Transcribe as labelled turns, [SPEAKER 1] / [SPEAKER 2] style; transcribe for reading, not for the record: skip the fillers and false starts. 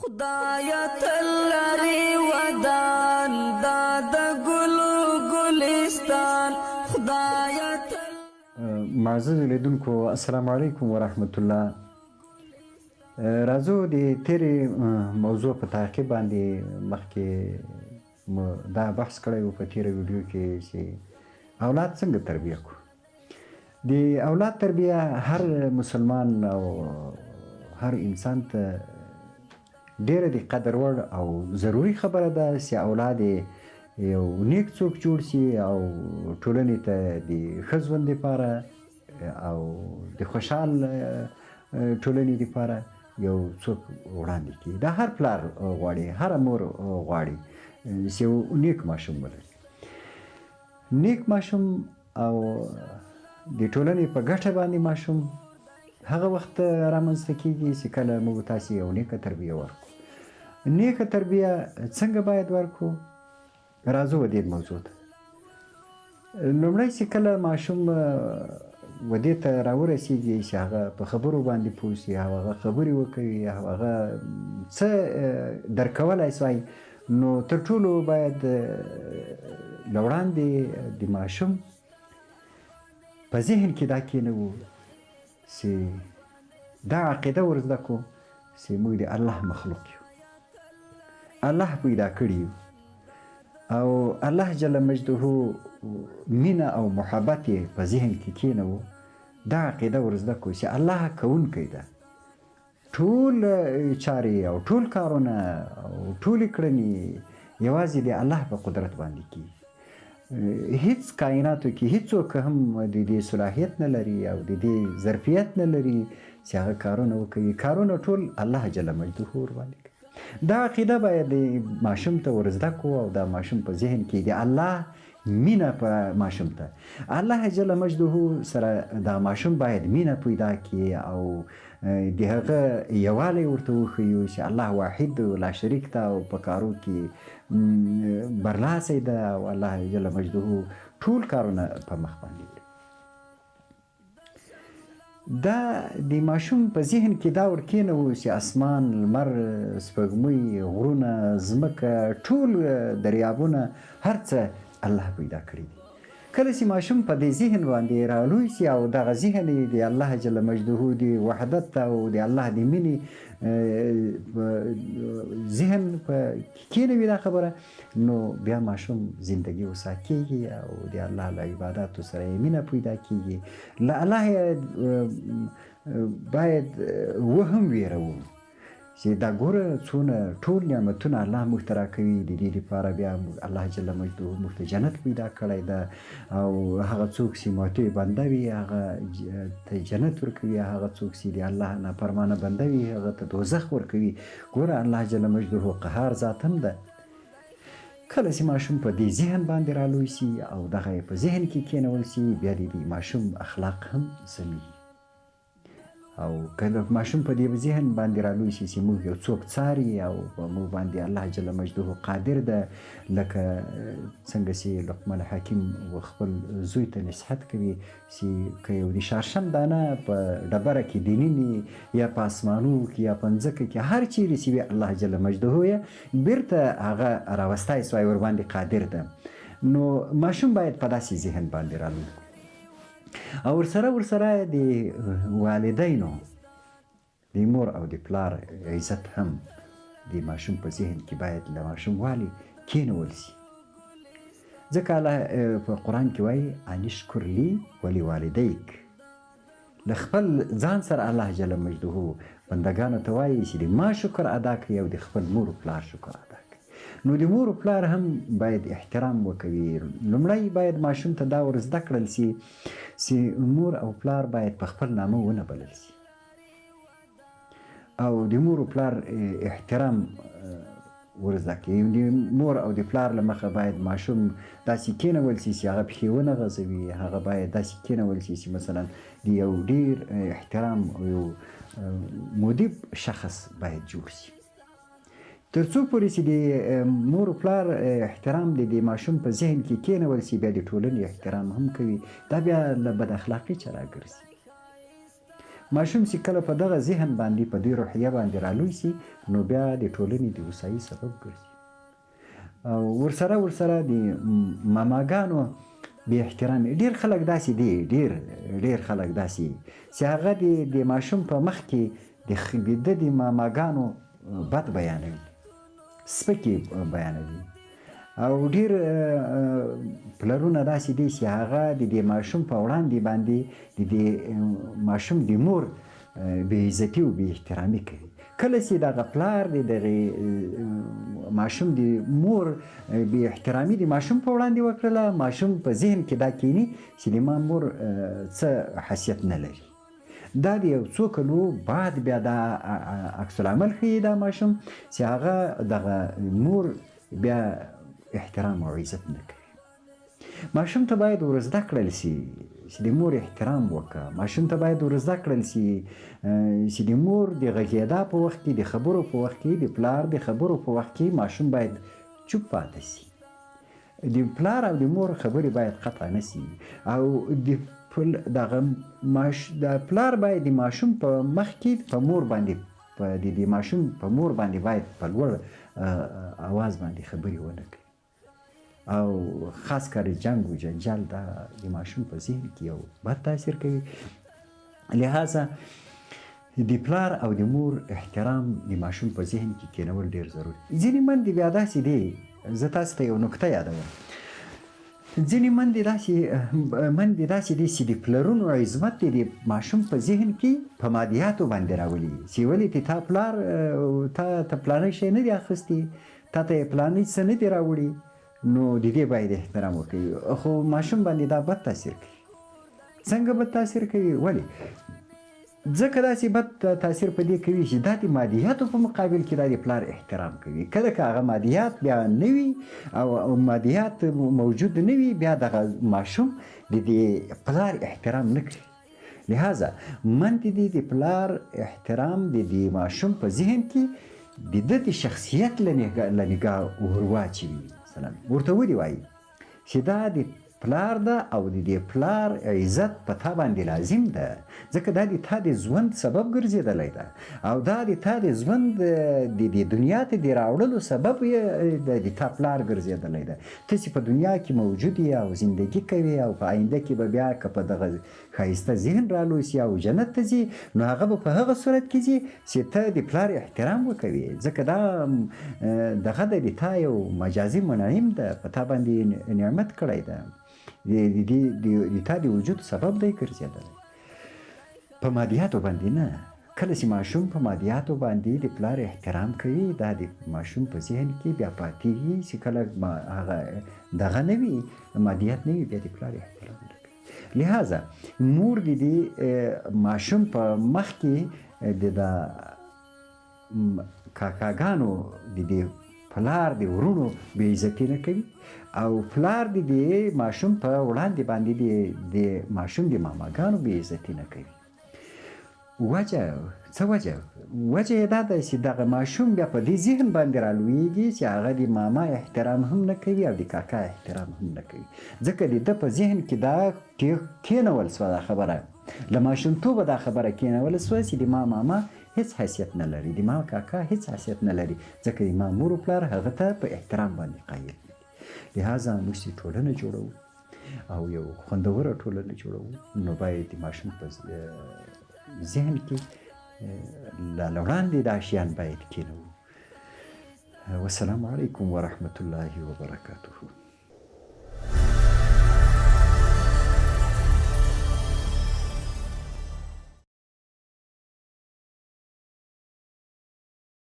[SPEAKER 1] خدایا تل لري ودان دا د ګلو ګلستان خدایا تل.
[SPEAKER 2] معزز لیدونکو السلام علیکم ورحمت الله. راځو د تیرې موضوع په تعقیب باندې مخکې دا بحث کړی و په تیره ویډیو کې چې اولاد څنګه تربیه کړو. د اولاد تربیه هر مسلمان او هر انسان ته ډیره د قدر وړ او ضروري خبره ده چې اولاد یو نیک څوک جوړ شي او ټولنې ته د ښه ژوند دپاره او د خوشحال ټولنې دپاره یو څوک وړاندې کړي. دا هر پلار غواړي، هره مور غواړي چې یو نیک ماشوم ولري. نیک ماشوم او د ټولنې په ګټه باندې ماشوم هغه وخت رامنځته کېږي چې کله موږ تاسې یو نیکه تربیه ورکړو. نیکه تربیه څنګه باید ورکړو؟ راځو ودې موضوع ته. لومړی چې کله ماشوم ودې ته راورسېږي چې هغه په خبرو باندې پوه شي او هغه خبرې وکوي او هغه څه درکولی شوی، نو تر ټولو باید له وړاندې د ماشوم په ذهن کې دا کېنوو چې دا عقیده ور زده کړو چې موږ د الله مخلوق یو، الله پیدا کړي یو او الله جل مجده مینه او محبت یې په ذهن کې کېنوو. دا عقیده ور زده کړو چې الله کوونکی ده، ټول چارې او ټول کارونه او ټولې کړنې یوازې د الله په قدرت باندې کېږي. هیڅ کائناتو کې هیڅوک هم د دې صلاحیت نه لري او د دې ظرفیت نه لري چې هغه کارونه وکوي. کارونه ټول الله جل مجده ورباندې کوي. دا عقیده باید ماشوم ته ور زده کړو او دا ماشوم په ذهن کې د الله مینه په ماشوم ته الله جل مجده سره دا ماشوم باید مینه پیدا کړي او د هغه یووالی ورته وښیو چې الله واحد لا شریک ده او په کارو کې برلاسی ده او الله جل مجده ټول کارونه په مخ باندې وړي. دا د ماشوم په ذهن کې دا ورکېنوو چې اسمان، لمر، سپوږمۍ، غرونه، ځمکه، ټول دریابونه، هر څه الله پیدا کړي دي. کله چې ماشوم په دې ذهن باندې رالوی شي او دغه ذهن د الله جل مجده د وحدت او د الله د مینې ذهن په کېنوي دا خبره، نو بیا ماشوم زندگی وسا کېږي او د الله له عباداتو سره یې مینه پیدا کېږي. له الله باید وهم ویروو چې دا ګوره څونه ټول نعمتونه الله موږ ته راکوي، د دې لپاره بیا الله جل مجده موږ ته جنت پیدا کړی ده او هغه څوک چې مطیع بنده وي هغه ته جنت ورکوي، هغه څوک چې د الله نافرمانه بنده وي هغه ته دوزخ ورکوي. ګوره الله جل مجده قهار ذات هم ده. کله چې ماشوم په دې ذهن باندې رالوی شي او دغه یې په ذهن کې کېنول شي، بیا د ماشوم اخلاق هم سمېږي. او کله ماشوم په دې ذهن باندې رالوی شي چې موږ یو څوک څاري او په موږ باندې الله جل مجده قادر ده، لکه څنګه چې لقمان حکیم خپل زوی ته نصیحت کوي چې که یو د شارشم دانه په ډبره کې دیني یا په اسمانو کې یا په ځمکه کې هر چیرې چې وي الله جل مجده یې بیرته هغه راوستی سوی ورباندې قادر ده. نو ماشوم باید په داسې ذهن باندې رالوی او ورسره د والدینو د مور او د پلار عزت هم د ماشوم په ذهن کې باید له ماشوم والي کېنول شي. ځکه الله په قرآن کې وایي ان اشکر لی ولوالدیک. له خپل ځان سره الله جل مجده بندګانو ته وایي چې د ما شکر ادا کړي او د خپل مور و پلار شکر ادا کړي. نو د مور و پلار هم باید احترام وکوي. لومړی باید ماشوم ته دا ور زده کړل شي چې مور او پلار باید په خپل نامه ونه بلل شي او د مور او پلار احترام ور زده کړي. د مور او د پلار له مخه باید ماشوم داسې کېنول شي چې هغه پښې ونه غځوي، هغه باید داسې کېنول شي چې مثلا د یو ډېر احترام او یو مدب شخص باید جوړ شي. تر څو پورې چې د مور و پلار احترام د ماشوم په ذهن کې کېنول شي، بیا د ټولنې احترام هم کوي. دا بیا له بد اخلاقي چه راګرځي. ماشوم چې کله په دغه ذهن باندې په دې روحیه باندې رالوی سي نو بیا د ټولنې د هوسایي سبب ګرځي. او ورسره د ماماګانو بې احترامي ډېر خلک داسې دي، ډېر خلک داسې چې هغه د ماشوم په مخ کې د ماماګانو بد بیانوي، سپکې بیانوي. او ډېر پلرونه داسې دي چې هغه د دې ماشوم په وړاندې باندې د دې ماشوم د مور بې عزتي او بې احترامي کوي. کله چې دغه پلار د دغې ماشوم د مور بې احترامي د ماشوم په وړاندې وکړله، ماشوم په ذهن کې دا کیني چې د ما مور څه حیثیت نه لري. دا د یو څو کلو بعد بیا دا عکس العمل ښیي دا ماشوم چې هغه دغه مور بیا احترام او عزت نه کوي. ماشوم ته باید ور زده کړل سي چې د مور احترام وکړه. ماشوم ته باید ور زده کړل سي چې د مور د غږېدا په وخت کې، د خبرو په وخت کې، د پلار د خبرو په وخت کې ماشوم باید چوپ پاتې سي. د پلار او د مور خبرې باید قطع نه سي. او د پلار باید د ماشوم په مخ کې په مور باندې د ماشوم په مور باندې باید په لوړ اواز باندې خبرې ونه کوي. او خاص کر جنگ و جنجال دا د ماشوم په ذهن کې یو بد تاثیر کوي. لہذا د پلار او د مور احترام د ماشوم په ذهن کې کېنول ډېر ضروري. ځینې مندې بیا داسې دي، زه تاسو ته یو نکته یادوم. ځینې مندې داسې دي چې د پلرونو عظمت د ماشوم په ذهن کې په مادیاتو باندې راولي چې ولې تا پلار ته پلاني شی نه دی اخیستی، تا ته یې پلاني څه نه دی راوړي، نو د دې باید احترام وکړي. خو ماشوم باندې دا بد تاثیر کوي. څنګه بد تاثیر کوي؟ ولې؟ ځکه داسې بد تاثیر په دې کوي چې دا د مادیاتو په مقابل کې دا د پلار احترام کوي. کله که هغه مادیات بیا نه وي او مادیات موجود نه وي، بیا دغه ماشوم د دې پلار احترام نه کوي. لہذا من د پلار احترام د دې ماشوم په ذهن کې د ده د شخصیت له نګاه ورواچوي. مثلا ورته ودې وایي چې دا د پلار ده او د دې پلار عزت په تا باندې لازم ده، ځکه دا د تا د ژوند سبب ګرځېدلی ده او دا د تا د ژوند د دنیا ته د راوړلو سبب د تا پلار ګرځېدلی ده. ته چې په دنیا کې موجود یې او زندگی کوي او په آینده کې به بیا که په دغه ښایسته ذهن رالوی سي او جنت ته ځي، نو هغه به په هغه صورت کې ځي چې ته د پلار احترام وکوي، ځکه دا دغه د تا یو مجازي منعم ده، په تا باندې نعمت کړی ده، د تا د وجود سبب دی ګرځېدلی، په مادیاتو باندې نه. کله چې ماشوم په مادیاتو باندې د پلار احترام کوي، دا د ماشوم په ذهن کې بیا پاتېږي چې کله هغه دغه نه وي، مادیات نه وي، بیا د پلار احترام نه کوي. لہذا مور د دې ماشوم په مخ کې د کاکاګانو د دې پلار د ورونو بې عزتي نه کوي او پلار د دې ماشوم په وړاندې باندې د ماشوم د ماماګانو بې عزتي نه کوي. وجه یې دا ده چې دغه ماشوم بیا په دې ذهن باندې رالویږي چې هغه د ماما احترام هم نه کوي او د کاکا احترام هم نه کوي، ځکه د ده په ذهن کې دا کېنول سوه، دا خبره له ماشومتوبه دا خبره کېنول سوه چې د ما ماما هیڅ حیثیت نه لري، د ما کاکا هیڅ حیثیت نه لري، ځکه د ما مور و پلار هغه ته په احترام باندې قایل دي. لہذا موږ چې ټولنه جوړوو او یو خوندوره ټولنه جوړوو، نو باید د ماشوم په ذهن کې له وړاندې دا شیان باید کېنوو. والسلام علیکم ورحمة الله وبرکاته.